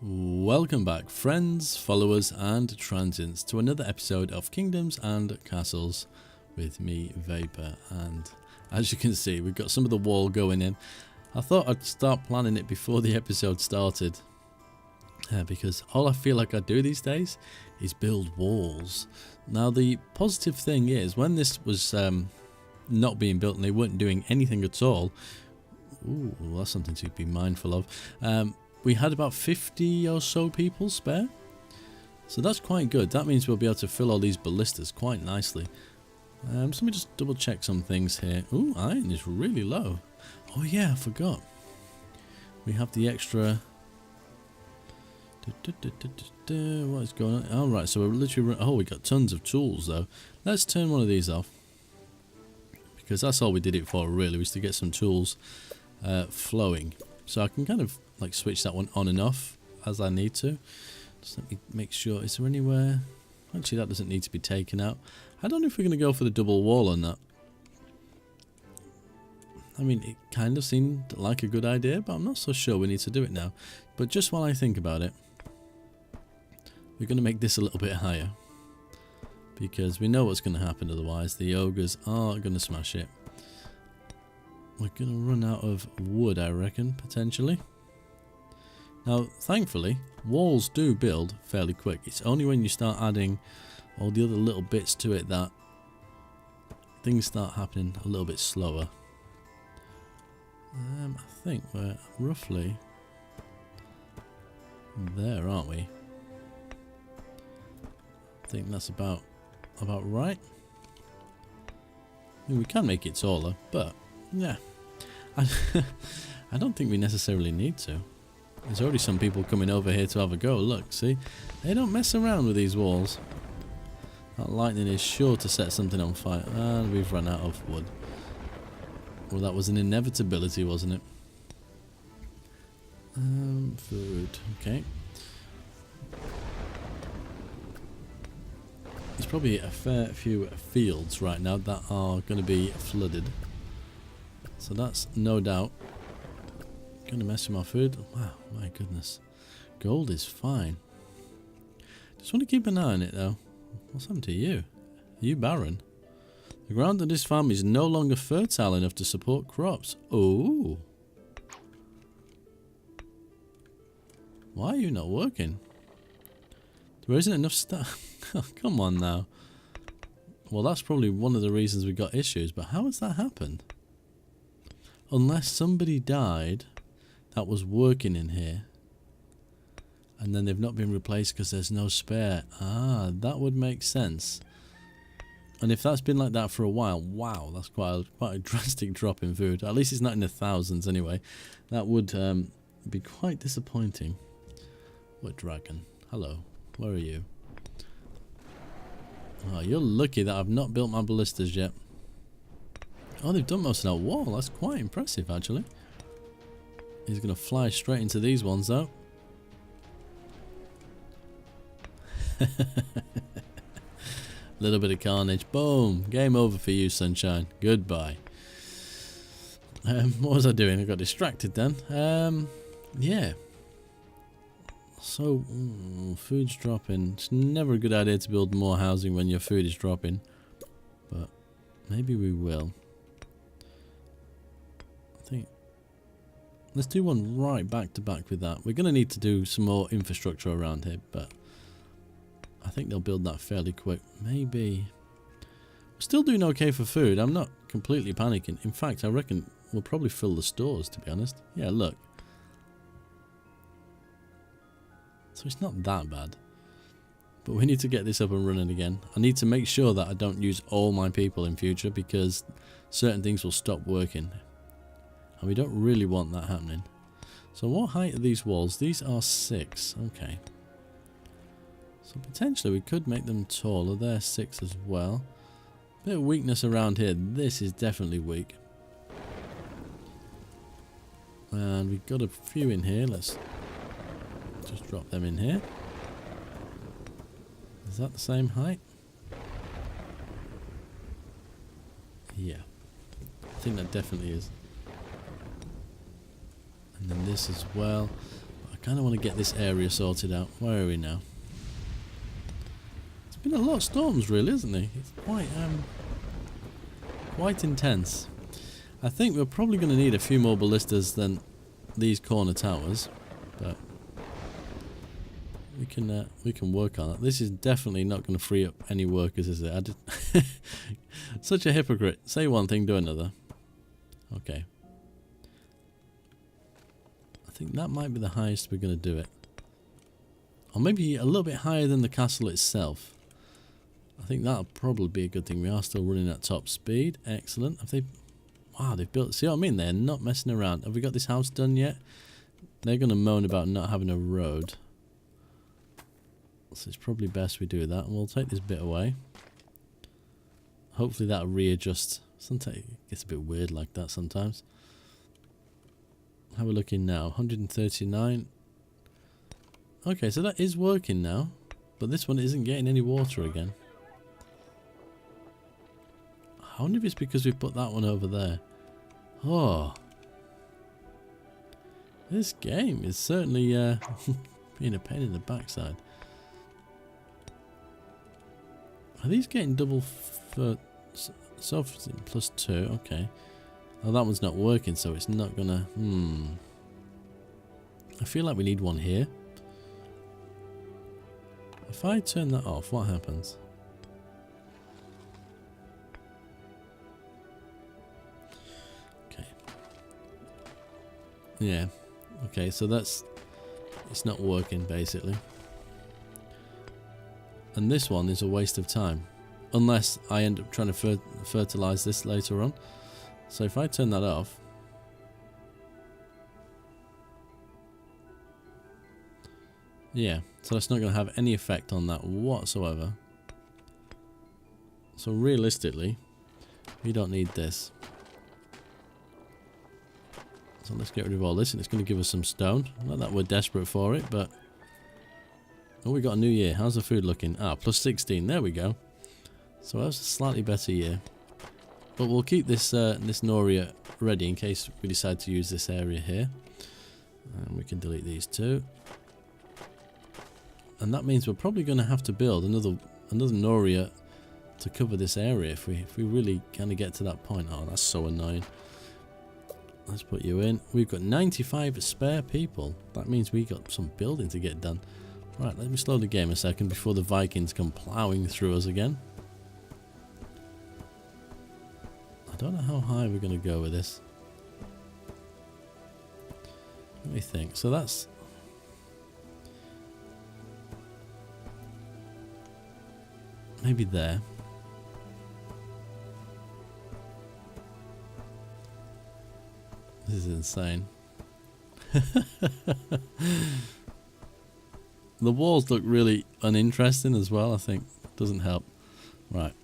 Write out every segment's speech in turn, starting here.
Welcome back, friends, followers and transients, to another episode of Kingdoms and Castles with me, Vapor. And as you can see, we've got some of the wall going in. I thought I'd start planning it before the episode started, because all I feel like I do these days is build walls. Now the positive thing is, when this was not being built and they weren't doing anything at all, ooh, that's something to be mindful of, we had about 50 or so people spare. So that's quite good. That means we'll be able to fill all these ballistas quite nicely. So let me just double check some things here. Ooh, iron is really low. Oh yeah, I forgot. We have the extra... What is going on? Oh right, so we're literally... Oh, we got tons of tools though. Let's turn one of these off, because that's all we did it for really, was to get some tools flowing. So I can kind of like switch that one on and off as I need to. Just let me make sure. Is there anywhere? Actually, that doesn't need to be taken out. I don't know if we're going to go for the double wall on that. I mean, it kind of seemed like a good idea, but I'm not so sure we need to do it now. But just while I think about it, we're going to make this a little bit higher, because we know what's going to happen otherwise. The ogres are going to smash it. We're going to run out of wood, I reckon, potentially. Now, thankfully, walls do build fairly quick. It's only when you start adding all the other little bits to it that things start happening a little bit slower. I think we're roughly there, aren't we? I think that's about right. I mean, we can make it taller, but yeah, I don't think we necessarily need to. There's already some people coming over here to have a go. Look, see? They don't mess around with these walls. That lightning is sure to set something on fire. And we've run out of wood. Well, that was an inevitability, wasn't it? Food. Okay. There's probably a fair few fields right now that are going to be flooded. So that's no doubt going to mess with my food. Wow, my goodness. Gold is fine. Just want to keep an eye on it though. What's happened to you? Are you barren? The ground on this farm is no longer fertile enough to support crops. Oh. Why are you not working? There isn't enough stuff. Oh, come on now. Well, that's probably one of the reasons we got issues, but how has that happened? Unless somebody died that was working in here, and then they've not been replaced because there's no spare. Ah, that would make sense. And if that's been like that for a while, wow, that's quite a drastic drop in food. At least it's not in the thousands anyway. That would be quite disappointing. What dragon? Hello, where are you? Oh, you're lucky that I've not built my ballistas yet. Oh, they've done most of that wall. That's quite impressive, actually. He's going to fly straight into these ones, though. Little bit of carnage. Boom. Game over for you, sunshine. Goodbye. What was I doing? I got distracted then. Yeah. So, food's dropping. It's never a good idea to build more housing when your food is dropping. But maybe we will. I think let's do one right back to back with that. We're going to need to do some more infrastructure around here, but I think they'll build that fairly quick. Maybe we're still doing okay for food. I'm not completely panicking. In fact, I reckon we'll probably fill the stores, to be honest. Yeah, look. So it's not that bad. But we need to get this up and running again. I need to make sure that I don't use all my people in future, because certain things will stop working. And we don't really want that happening. So what height are these walls? These are 6. Okay. So potentially we could make them taller. They're 6 as well. Bit of weakness around here. This is definitely weak. And we've got a few in here. Let's just drop them in here. Is that the same height? Yeah. I think that definitely is. And then this as well. But I kind of want to get this area sorted out. Where are we now? It's been a lot of storms, really, isn't it? It's quite intense. I think we're probably going to need a few more ballistas than these corner towers, but we can work on it. This is definitely not going to free up any workers, is it? Such a hypocrite. Say one thing, do another. Okay. I think that might be the highest we're going to do it. Or maybe a little bit higher than the castle itself. I think that'll probably be a good thing. We are still running at top speed. Excellent. Have they... Wow, they've built... See what I mean? They're not messing around. Have we got this house done yet? They're going to moan about not having a road. So it's probably best we do that. And we'll take this bit away. Hopefully that'll readjust. Sometimes it gets a bit weird like that sometimes. How are we looking now? 139. Okay, so that is working now. But this one isn't getting any water again. I wonder if it's because we put that one over there. Oh. This game is certainly being a pain in the backside. Are these getting double for +2? Okay. Oh, that one's not working, so it's not gonna... I feel like we need one here. If I turn that off, what happens? Okay. Yeah. Okay, so that's... It's not working, basically. And this one is a waste of time. Unless I end up trying to fertilise this later on. So if I turn that off... Yeah, so that's not going to have any effect on that whatsoever. So realistically, we don't need this. So let's get rid of all this, and it's going to give us some stone. Not that we're desperate for it, but... Oh, we got a new year. How's the food looking? Ah, +16. There we go. So that was a slightly better year. But we'll keep this this Noria ready in case we decide to use this area here. And we can delete these two. And that means we're probably going to have to build another Noria to cover this area if we really kind of get to that point. Oh, that's so annoying. Let's put you in. We've got 95 spare people. That means we got some building to get done. Right, let me slow the game a second before the Vikings come ploughing through us again. I don't know how high we're going to go with this. Let me think. So that's... maybe there. This is insane. The walls look really uninteresting as well, I think. Doesn't help. Right.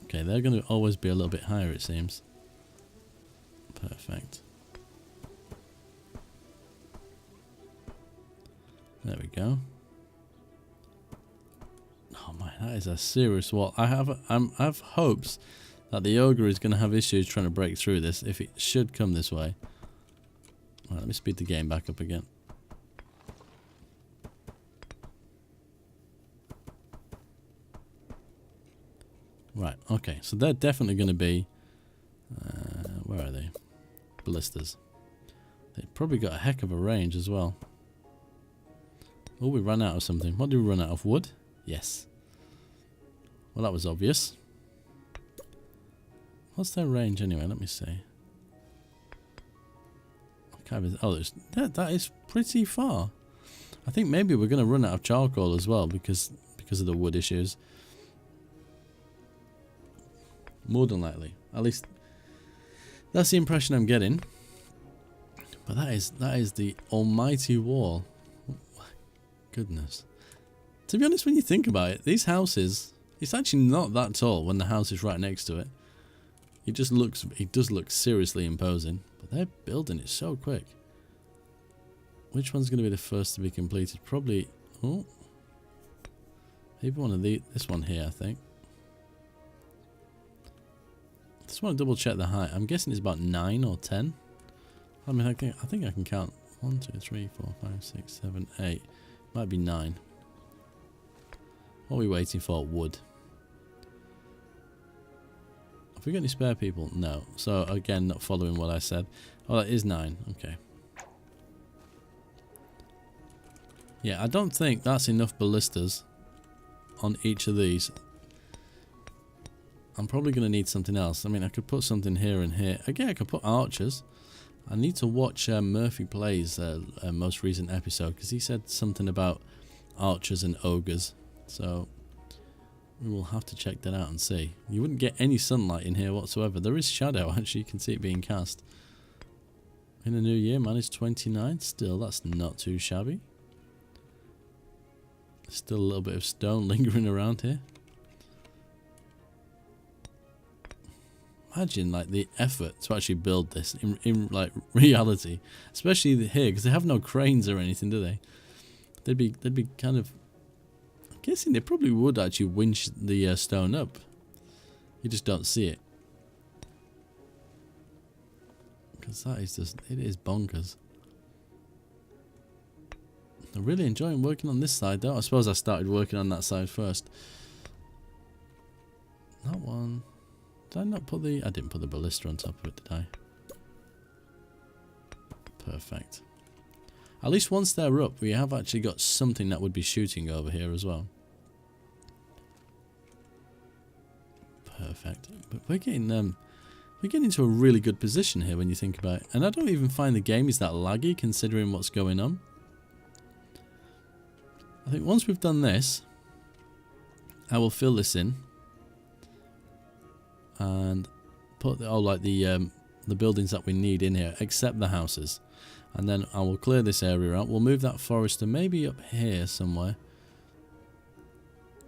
Okay, they're going to always be a little bit higher, it seems. Perfect. There we go. Oh my, that is a serious wall. I have hopes that the ogre is going to have issues trying to break through this if it should come this way. Right, let me speed the game back up again. Right, okay, so they're definitely going to be... where are they? Ballistas. They've probably got a heck of a range as well. Oh, we ran out of something. What did we run out of? Wood? Yes. Well, that was obvious. What's their range anyway? Let me see. Oh, that is pretty far. I think maybe we're going to run out of charcoal as well because of the wood issues. More than likely. At least that's the impression I'm getting. But that is the almighty wall. Goodness. To be honest, when you think about it, these houses, it's actually not that tall when the house is right next to it. It does look seriously imposing, but they're building it so quick. Which one's going to be the first to be completed? Probably, oh, maybe one of this one here, I think. Just want to double check the height. I'm guessing it's about 9 or 10. I mean, I think I can count 1, 2, 3, 4, 5, 6, 7, 8. Might be 9. What are we waiting for? Wood. Have we got any spare people? No. So again, not following what I said. Oh, that is 9. Okay. Yeah, I don't think that's enough ballistas on each of these. I'm probably going to need something else. I mean, I could put something here and here. Again, I could put archers. I need to watch Murphy Plays' most recent episode, because he said something about archers and ogres. So we will have to check that out and see. You wouldn't get any sunlight in here whatsoever. There is shadow, actually. You can see it being cast. In the new year, managed 29. Still, that's not too shabby. Still a little bit of stone lingering around here. Imagine like the effort to actually build this in like reality, especially here, because they have no cranes or anything, do they? They'd be kind of, I'm guessing they probably would actually winch the stone up. You just don't see it, because that is just, it is bonkers. I'm really enjoying working on this side though. I suppose I started working on that side first. That one. Did I not put the... I didn't put the ballista on top of it, did I? Perfect. At least once they're up, we have actually got something that would be shooting over here as well. Perfect. But we're getting into a really good position here when you think about it. And I don't even find the game is that laggy considering what's going on. I think once we've done this, I will fill this in and put the buildings that we need in here, except the houses, and then I will clear this area out. We'll move that forest to maybe up here somewhere.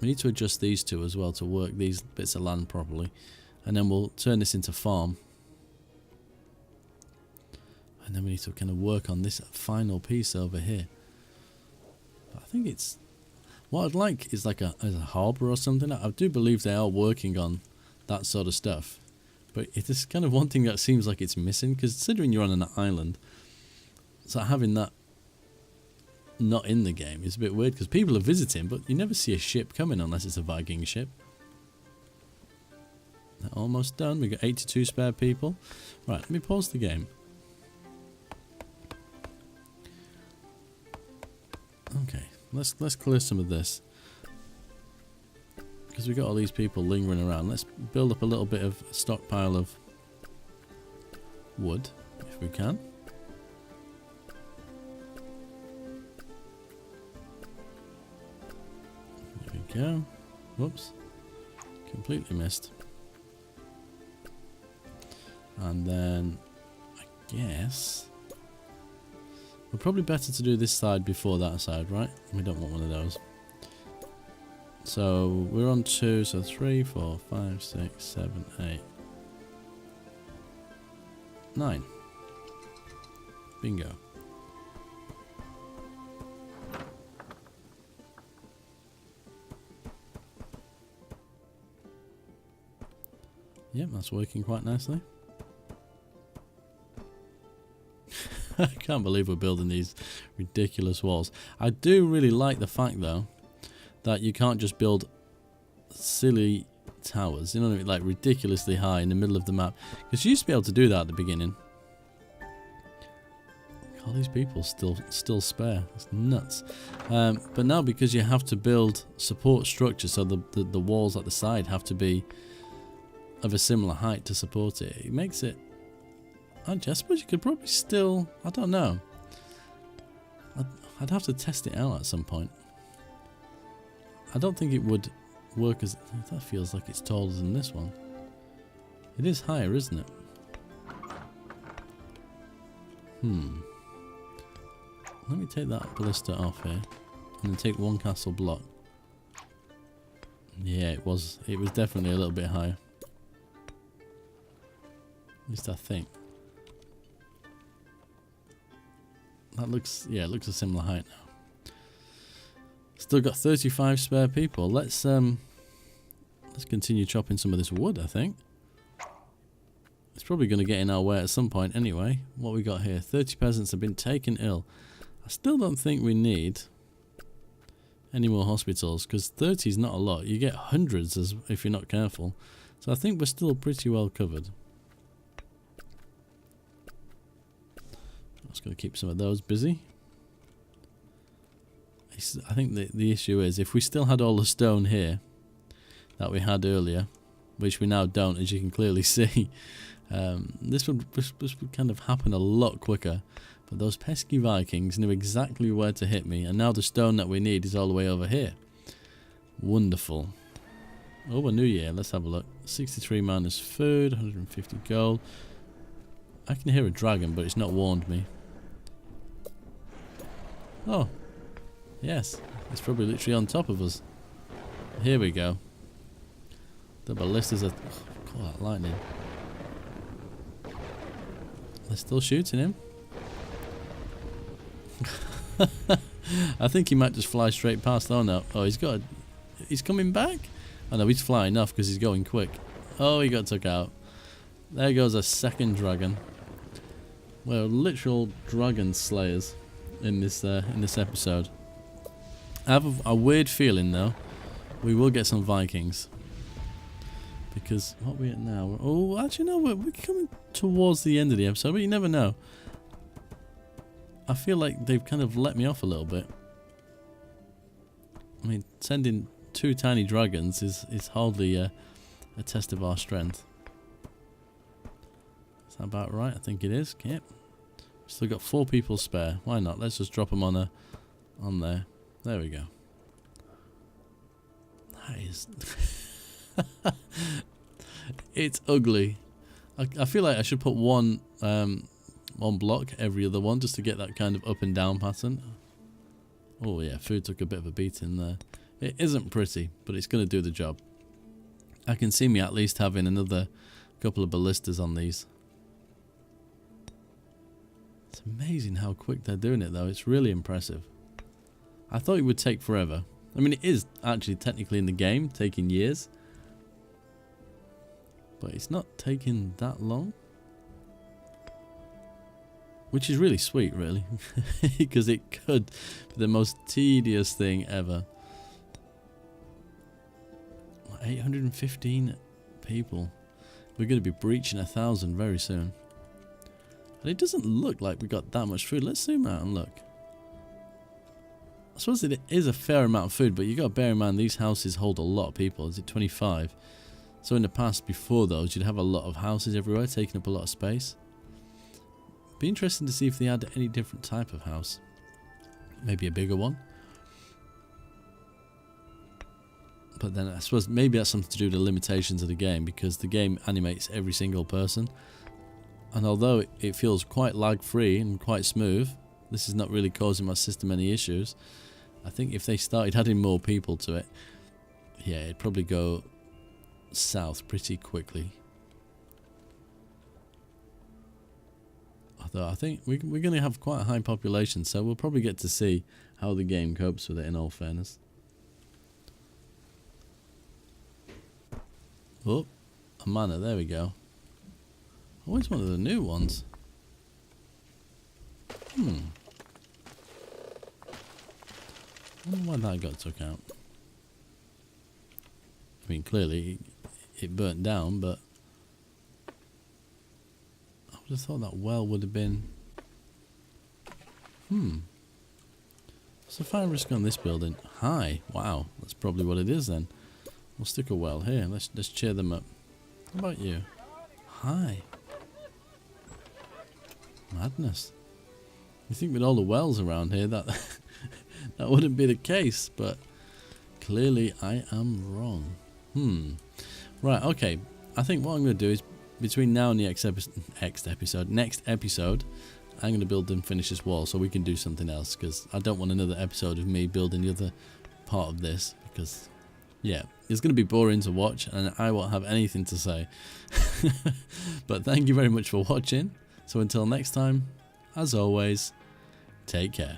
We need to adjust these two as well to work these bits of land properly, and then we'll turn this into farm. And then we need to kind of work on this final piece over here. I think it's, what I'd like is like a harbour or something. I do believe they are working on that sort of stuff, but it is kind of one thing that seems like it's missing, because considering you're on an island, so having that not in the game is a bit weird, because people are visiting but you never see a ship coming unless it's a Viking ship. They're almost done. We've got 82 spare people. Right, let me pause the game. Okay, let's clear some of this, because we've got all these people lingering around. Let's build up a little bit of a stockpile of wood, if we can. There we go. Whoops, completely missed. And then I guess we're probably better to do this side before that side, right? We don't want one of those. So we're on 2, so 3, 4, 5, 6, 7, 8, 9. Bingo. Yep, that's working quite nicely. I can't believe we're building these ridiculous walls. I do really like the fact though that you can't just build silly towers, you know what I mean, like ridiculously high in the middle of the map, because you used to be able to do that at the beginning. All these people still spare. It's nuts. But now, because you have to build support structures, so the walls at the side have to be of a similar height to support it, it makes it, I suppose you could probably still, I don't know, I'd have to test it out at some point. I don't think it would work as, that feels like it's taller than this one. It is higher, isn't it? Let me take that ballista off here, and then take one castle block. Yeah, it was definitely a little bit higher. At least I think. That looks, yeah, it looks a similar height now. Still got 35 spare people. Let's continue chopping some of this wood, I think. It's probably going to get in our way at some point anyway. What we got here? 30 peasants have been taken ill. I still don't think we need any more hospitals, because 30 is not a lot. You get hundreds if you're not careful. So I think we're still pretty well covered. I'm just going to keep some of those busy. I think the issue is, if we still had all the stone here that we had earlier, which we now don't, as you can clearly see, this would kind of happen a lot quicker. But those pesky Vikings knew exactly where to hit me, and now the stone that we need is all the way over here. Wonderful. Oh, a new year. Let's have a look. 63 minus food, 150 gold. I can hear a dragon, but it's not warned me. Oh, yes. It's probably literally on top of us. Here we go. The ballistas are... Oh, call that lightning. They're still shooting him. I think he might just fly straight past. Oh no. Oh, he's coming back? Oh no, he's flying off because he's going quick. Oh, he got took out. There goes a second dragon. We're literal dragon slayers in this episode. I have a weird feeling though, we will get some Vikings. Because what are we at now? Oh, actually no, we're coming towards the end of the episode, but you never know. I feel like they've kind of let me off a little bit. I mean, sending 2 tiny dragons is hardly a test of our strength. Is that about right? I think it is. Yep. Still got 4 people spare. Why not? Let's just drop them on there. There we go. That is... It's ugly. I feel like I should put one block every other one just to get that kind of up and down pattern. Oh yeah, food took a bit of a beating there. It isn't pretty, but it's going to do the job. I can see me at least having another couple of ballistas on these. It's amazing how quick they're doing it though. It's really impressive. I thought it would take forever. I mean, it is actually technically in the game taking years, but it's not taking that long. Which is really sweet, really, because it could be the most tedious thing ever. 815 people. We're going to be breaching 1,000 very soon. And it doesn't look like we got that much food. Let's zoom out and look. I suppose it is a fair amount of food, but you got to bear in mind these houses hold a lot of people. Is it 25? So in the past, before those, you'd have a lot of houses everywhere, taking up a lot of space. Be interesting to see if they had any different type of house. Maybe a bigger one. But then I suppose maybe that's something to do with the limitations of the game, because the game animates every single person. And although it feels quite lag free and quite smooth, this is not really causing my system any issues. I think if they started adding more people to it, yeah, it'd probably go south pretty quickly. Although I think we're going to have quite a high population, so we'll probably get to see how the game copes with it, in all fairness. Oh, a manor, there we go. Always one of the new ones. I wonder why that got took out. I mean, clearly it burnt down, but I would have thought that well would have been... What's the fire risk on this building? High. Wow, that's probably what it is then. We'll stick a well here. Let's cheer them up. How about you? High. Madness. You think with all the wells around here that that wouldn't be the case, but clearly I am wrong. Right, okay. I think what I'm going to do is between now and the next episode, I'm going to build and finish this wall so we can do something else, because I don't want another episode of me building the other part of this, because yeah, it's going to be boring to watch and I won't have anything to say. But thank you very much for watching. So until next time, as always, take care.